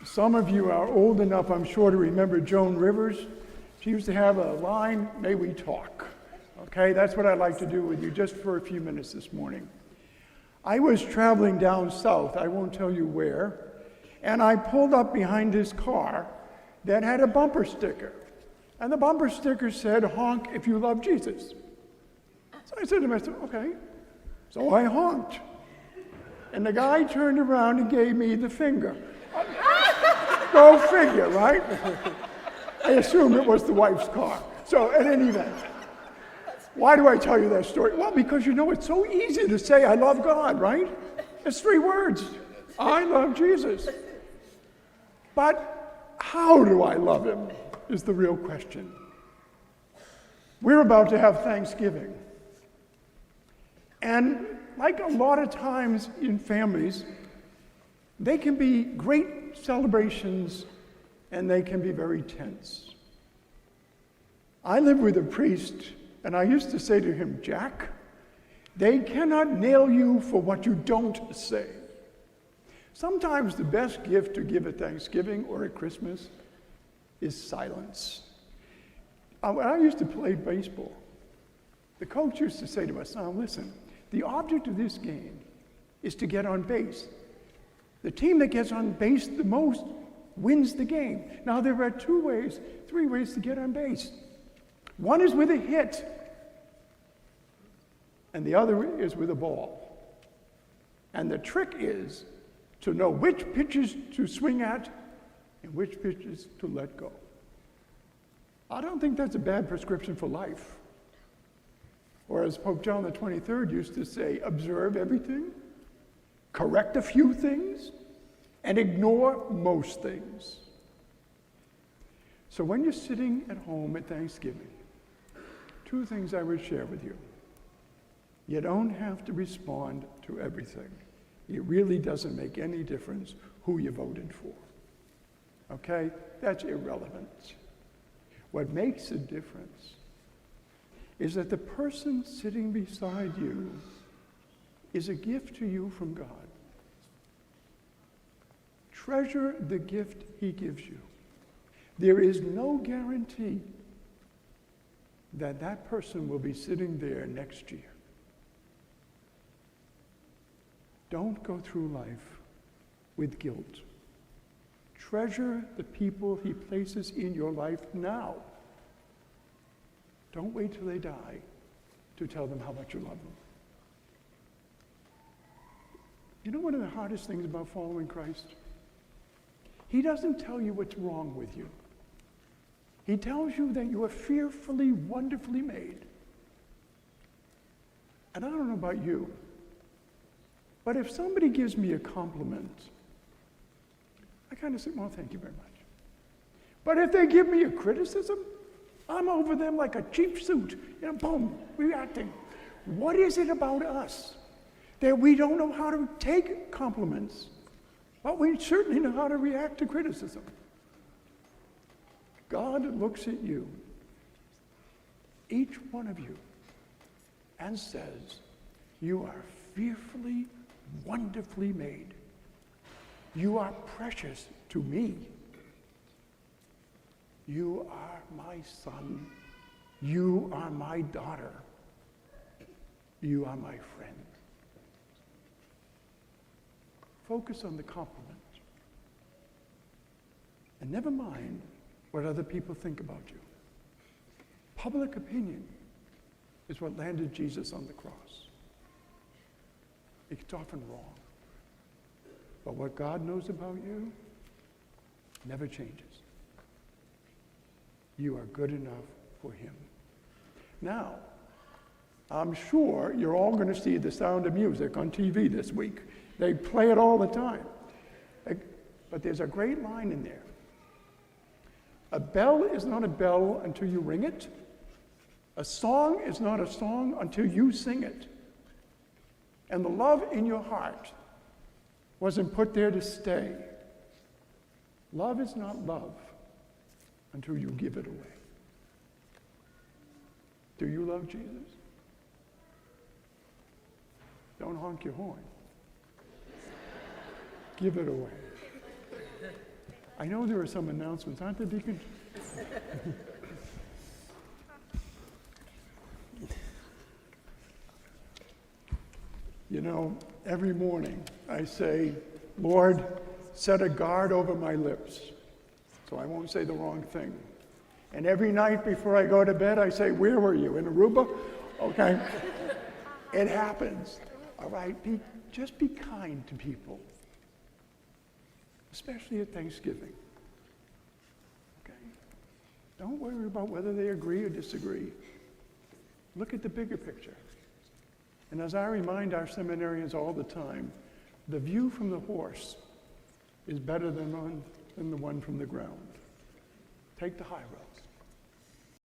Some of you are old enough, I'm sure, to remember Joan Rivers. She used to have a line, "May we talk." Okay, that's what I'd like to do with you just for a few minutes this morning. I was traveling down south, I won't tell you where, and I pulled up behind this car that had a bumper sticker. And the bumper sticker said, "Honk if you love Jesus." So I said to myself, okay. So I honked. And the guy turned around and gave me the finger. Go figure, right? I assume it was the wife's car. So in any event, why do I tell you that story? Well, because you know it's so easy to say I love God, right? It's 3 words. I love Jesus. But how do I love him is the real question. We're about to have Thanksgiving. And like a lot of times in families, they can be great celebrations and they can be very tense. I live with a priest, and I used to say to him, "Jack, they cannot nail you for what you don't say." Sometimes the best gift to give at Thanksgiving or at Christmas is silence. When I used to play baseball, the coach used to say to us, "Now listen, the object of this game is to get on base. The team that gets on base the most wins the game." Now there are 3 ways to get on base. One is with a hit, and the other is with a ball. And the trick is to know which pitches to swing at and which pitches to let go. I don't think that's a bad prescription for life. Or as Pope John the 23rd used to say, observe everything, correct a few things, and ignore most things. So when you're sitting at home at Thanksgiving, 2 things I would share with you. You don't have to respond to everything. It really doesn't make any difference who you voted for. Okay? That's irrelevant. What makes a difference is that the person sitting beside you is a gift to you from God. Treasure the gift he gives you. There is no guarantee that that person will be sitting there next year. Don't go through life with guilt. Treasure the people he places in your life now. Don't wait till they die to tell them how much you love them. You know one of the hardest things about following Christ? He doesn't tell you what's wrong with you. He tells you that you are fearfully, wonderfully made. And I don't know about you, but if somebody gives me a compliment, I kind of say, well, thank you very much. But if they give me a criticism, I'm over them like a cheap suit. Boom, reacting. What is it about us that we don't know how to take compliments, but we certainly know how to react to criticism? God looks at you, each one of you, and says, you are fearfully, wonderfully made. You are precious to me. You are my son. You are my daughter. You are my friend. Focus on the compliment. And never mind what other people think about you. Public opinion is what landed Jesus on the cross. It's often wrong. But what God knows about you never changes. You are good enough for him. Now, I'm sure you're all going to see The Sound of Music on TV this week. They play it all the time. But there's a great line in there. A bell is not a bell until you ring it. A song is not a song until you sing it. And the love in your heart wasn't put there to stay. Love is not love until you give it away. Do you love Jesus? Don't honk your horn. Give it away. I know there are some announcements, aren't there, Deacon? You know, every morning I say, Lord, set a guard over my lips so I won't say the wrong thing. And every night before I go to bed, I say, where were you, in Aruba? Okay. It happens, all right? Just be kind to people, especially at Thanksgiving, okay? Don't worry about whether they agree or disagree. Look at the bigger picture. And as I remind our seminarians all the time, the view from the horse is better than the one from the ground. Take the high road.